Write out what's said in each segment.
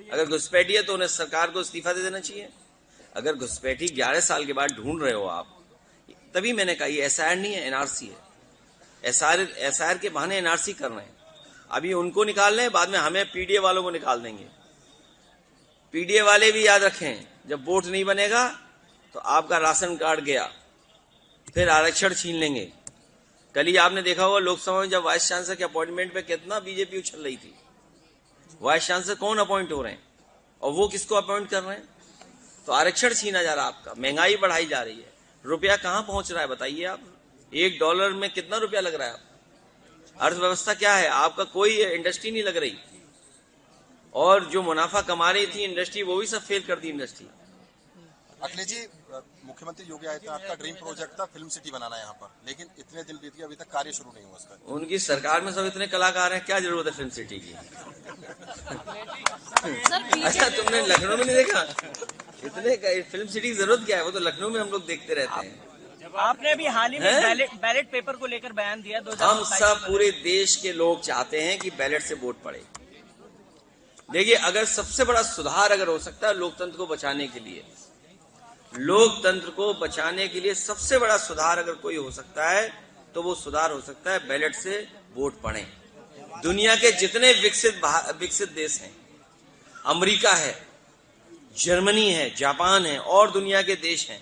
अगर घुसपैठी है तो उन्हें सरकार को इस्तीफा दे देना चाहिए। अगर घुसपैठी 11 साल के बाद ढूंढ रहे हो आप, तभी मैंने कहा ये एसआईआर नहीं है, एनआरसी है। एसआईआर के बहाने एनआरसी कर रहे हैं। अभी उनको निकाल रहे हैं, बाद में हमें पीडीए वालों को निकाल देंगे। पीडीए वाले भी याद रखें, जब वोट नहीं बनेगा तो आपका राशन कार्ड गया, फिर आरक्षण छीन लेंगे। कल ही आपने देखा होगा लोकसभा में जब वाइस चांसलर के अपॉइंटमेंट पे कितना बीजेपी उछल रही थी। वाइस चांसलर कौन अपॉइंट हो रहे हैं और वो किसको अपॉइंट कर रहे हैं? तो आरक्षण छीना जा रहा है आपका, महंगाई बढ़ाई जा रही है, रुपया कहां पहुंच रहा है बताइए आप? $1 में कितना रुपया लग रहा है? अर्थव्यवस्था क्या है? आपका कोई इंडस्ट्री नहीं लग रही, और जो मुनाफा कमा रही थी इंडस्ट्री, वो भी सब फेल कर दी इंडस्ट्री। अखिलेश जी, मुख्यमंत्री योगी आदित्यनाथ का ड्रीम प्रोजेक्ट था फिल्म सिटी बनाना यहाँ पर, लेकिन इतने दिन बीत गए अभी तक कार्य शुरू नहीं हुआ उसका। उनकी सरकार में सब इतने कलाकार हैं, क्या जरूरत है फिल्म सिटी की? अच्छा, तुमने लखनऊ में नहीं देखा? इतने फिल्म सिटी की जरूरत क्या है? वो तो लखनऊ में हम लोग देखते रहते हैं। आपने अभी हाल ही में बैलेट पेपर को लेकर बयान दिया। हम सब पूरे देश के लोग चाहते हैं कि बैलेट से वोट पड़े। देखिए, अगर सबसे बड़ा सुधार अगर हो सकता है लोकतंत्र को बचाने के लिए, लोकतंत्र को बचाने के लिए सबसे बड़ा सुधार अगर कोई हो सकता है तो वो सुधार हो सकता है बैलेट से वोट पड़े। दुनिया के जितने विकसित देश हैं, अमेरिका है, जर्मनी है, जापान है और दुनिया के देश हैं,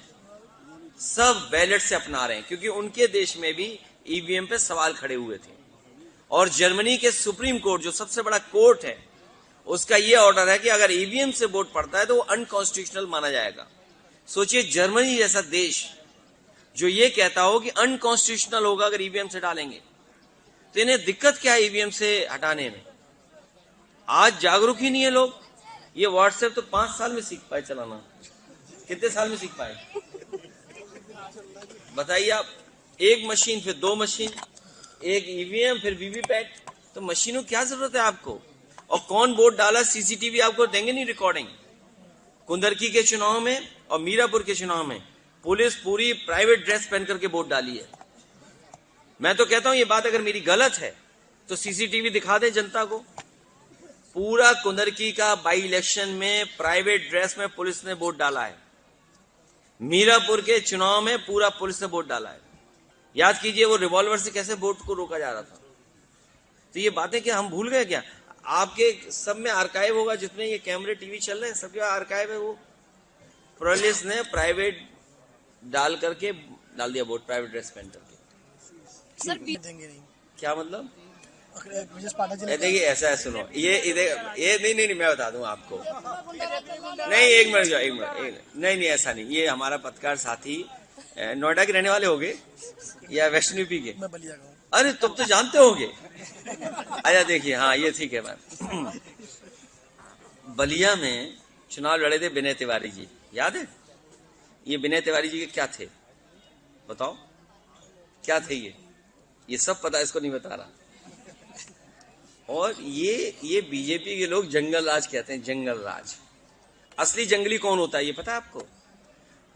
सब बैलेट से अपना रहे हैं, क्योंकि उनके देश में भी ईवीएम पे सवाल खड़े हुए थे। और जर्मनी के सुप्रीम कोर्ट, जो सबसे बड़ा कोर्ट है, उसका ये ऑर्डर है कि अगर ईवीएम से वोट पड़ता है तो वो अनकॉन्स्टिट्यूशनल माना जाएगा। सोचिए, जर्मनी जैसा देश जो ये कहता हो कि अनकॉन्स्टिट्यूशनल होगा अगर ईवीएम से डालेंगे, तो इन्हें दिक्कत क्या है ईवीएम से हटाने में? आज जागरूक ही नहीं है लोग। ये व्हाट्सएप तो 5 साल में सीख पाए चलाना, कितने साल में सीख पाए बताइए आप? एक मशीन, फिर 2 मशीन, एक ईवीएम, फिर वीवीपैट। तो मशीनों क्या जरूरत है आपको? और कौन वोट डाला, सीसीटीवी आपको देंगे नहीं रिकॉर्डिंग। कुंदरकी के चुनाव में और मीरापुर के चुनाव में पुलिस पूरी प्राइवेट ड्रेस पहन करके वोट डाली है। मैं तो कहता हूं ये बात अगर मेरी गलत है तो सीसीटीवी दिखा दे जनता को। पूरा कुंदरकी का बाई इलेक्शन में प्राइवेट ड्रेस में पुलिस ने वोट डाला है। मीरापुर के चुनाव में पूरा पुलिस ने वोट डाला है। याद कीजिए वो रिवॉल्वर से कैसे वोट को रोका जा रहा था। तो ये बातें क्या हम भूल गए क्या? आपके सब में आर्काइव होगा, जितने ये कैमरे टीवी चल रहे हैं सबके आर्काइव है। वो पुलिस ने प्राइवेट डाल करके डाल दिया वोट, प्राइवेट ड्रेस पहन करके। सर देंगे नहीं, क्या मतलब? देखिए ऐसा है, सुनो, ये नहीं, मैं बता दूं आपको। नहीं, एक मिनट, नहीं, ऐसा नहीं। ये हमारा पत्रकार साथी नोएडा के रहने वाले होंगे या वैष्णो यूपी के? मैं बलिया का हूं। अरे तुम तो जानते होंगे। अच्छा देखिए, हाँ ये ठीक है। मैम, बलिया में चुनाव लड़े थे विनय तिवारी जी, याद है? ये विनय तिवारी जी के क्या थे बताओ? क्या थे ये सब पता, इसको नहीं बता रहा। और ये बीजेपी के लोग जंगल राज कहते हैं, जंगल राज। असली जंगली कौन होता है ये पता है आपको?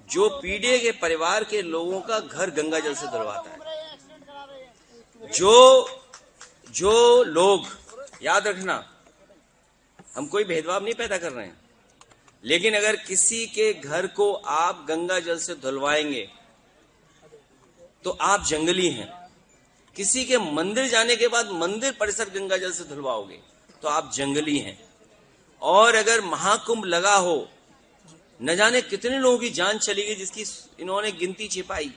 जो पीडीए के परिवार के लोगों का घर गंगा जल से धुलवाता है। जो लोग, याद रखना, हम कोई भेदभाव नहीं पैदा कर रहे हैं, लेकिन अगर किसी के घर को आप गंगा जल से धुलवाएंगे तो आप जंगली हैं। किसी के मंदिर जाने के बाद मंदिर परिसर गंगा जल से धुलवाओगे तो आप जंगली हैं। और अगर महाकुंभ लगा हो, न जाने कितने लोगों की जान चली गई जिसकी इन्होंने गिनती छिपाई,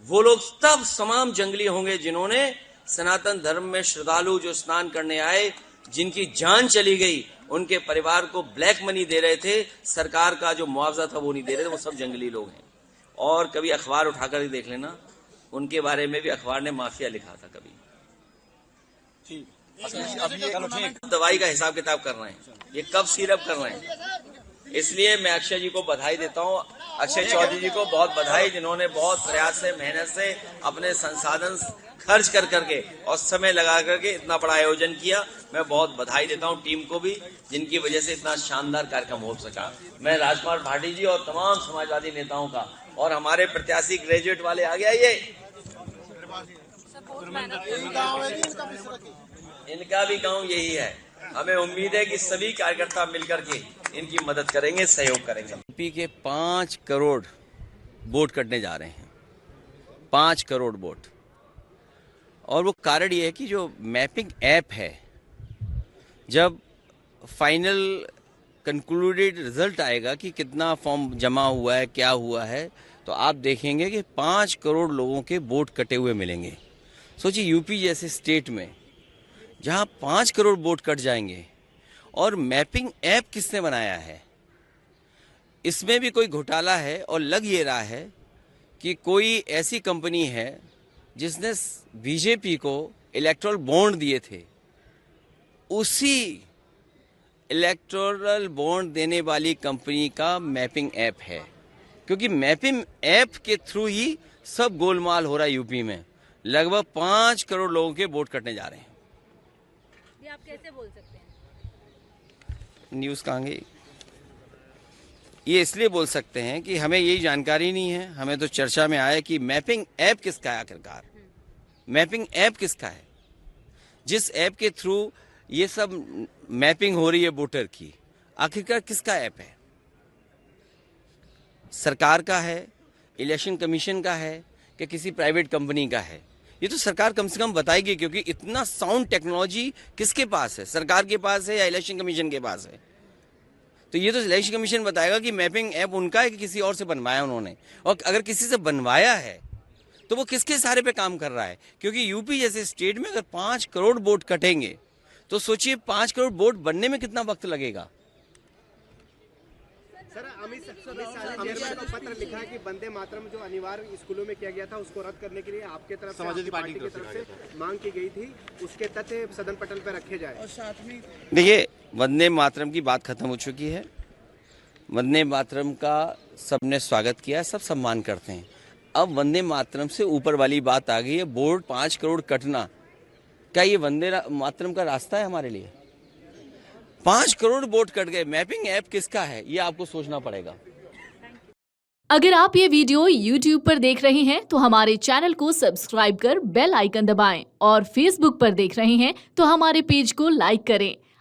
वो लोग तब तमाम जंगली होंगे जिन्होंने सनातन धर्म में श्रद्धालु जो स्नान करने आए, जिनकी जान चली गई, उनके परिवार को ब्लैक मनी दे रहे थे, सरकार का जो मुआवजा था वो नहीं दे रहे थे, वो सब जंगली लोग हैं। और कभी अखबार उठाकर देख लेना, उनके बारे में भी अखबार ने माफिया लिखा था कभी। दवाई का हिसाब किताब कर रहे हैं, ये कब सिरप कर रहे हैं। इसलिए मैं अक्षय जी को बधाई देता हूं, अक्षय चौधरी जी को बहुत बधाई, जिन्होंने बहुत प्रयास से, मेहनत से, अपने संसाधन खर्च कर करके और समय लगा करके इतना बड़ा आयोजन किया। मैं बहुत बधाई देता हूं टीम को भी, जिनकी वजह से इतना शानदार कार्यक्रम हो सका। मैं राजकुमार भाटी जी और तमाम समाजवादी नेताओं का, और हमारे प्रत्याशी ग्रेजुएट वाले आ गया, ये इनका भी गांव यही है। हमें उम्मीद है कि सभी कार्यकर्ता मिलकर के इनकी मदद करेंगे, सहयोग करेंगे। यूपी के 5 करोड़ वोट कटने जा रहे हैं, 5 करोड़ वोट। और वो कारण ये है कि जो मैपिंग ऐप है, जब फाइनल कंक्लूडेड रिजल्ट आएगा कि कितना फॉर्म जमा हुआ है, क्या हुआ है, तो आप देखेंगे कि 5 करोड़ लोगों के वोट कटे हुए मिलेंगे। सोचिए यूपी जैसे स्टेट में जहां 5 करोड़ वोट कट जाएंगे, और मैपिंग ऐप किसने बनाया है, इसमें भी कोई घोटाला है। और लग ये रहा है कि कोई ऐसी कंपनी है जिसने बीजेपी को इलेक्टोरल बॉन्ड दिए थे, उसी इलेक्टोरल बॉन्ड देने वाली कंपनी का मैपिंग ऐप है। क्योंकि मैपिंग ऐप के थ्रू ही सब गोलमाल हो रहा है यूपी में। लगभग 5 करोड़ लोगों के वोट कटने जा रहे हैं। ये आप कैसे बोल सकते हैं? न्यूज़ कहाँ गई? ये इसलिए बोल सकते हैं कि हमें यही जानकारी नहीं है। हमें तो चर्चा में आया कि मैपिंग ऐप किसका है, आखिरकार मैपिंग ऐप किसका है, जिस ऐप के थ्रू ये सब मैपिंग हो रही है वोटर की, आखिरकार किसका ऐप है? सरकार का है, इलेक्शन कमीशन का है, कि किसी प्राइवेट कंपनी का है? ये तो सरकार कम से कम बताएगी, क्योंकि इतना साउंड टेक्नोलॉजी किसके पास है, सरकार के पास है या इलेक्शन कमीशन के पास है? तो ये तो इलेक्शन कमीशन बताएगा कि मैपिंग ऐप उनका है कि किसी और से बनवाया उन्होंने। और अगर किसी से बनवाया है तो वो किसके सहारे पे काम कर रहा है? क्योंकि यूपी जैसे स्टेट में अगर 5 करोड़ वोट कटेंगे तो सोचिए 5 करोड़ वोट बनने में कितना वक्त लगेगा। सर, अमित शाह को पत्र लिखा है कि वंदे मातरम जो अनिवार्य स्कूलों में किया गया था उसको रद्द करने के लिए आपके तरफ से, आपकी पार्टी की तरफ से मांग की गई थी, उसके तथ्य सदन पटल पर रखे जाए। और साथ में देखिए, वंदे मातरम की बात खत्म हो चुकी है। वंदे मातरम का सबने स्वागत किया, सब सम्मान करते हैं। अब वंदे मातरम से ऊपर वाली बात आ गई है, वोट 5 करोड़ कटना। क्या ये वंदे मातरम का रास्ता है हमारे लिए? 5 करोड़ वोट कट गए, मैपिंग ऐप किसका है, ये आपको सोचना पड़ेगा। अगर आप ये वीडियो YouTube पर देख रहे हैं तो हमारे चैनल को सब्सक्राइब कर बेल आइकन दबाएं, और Facebook पर देख रहे हैं तो हमारे पेज को लाइक करें।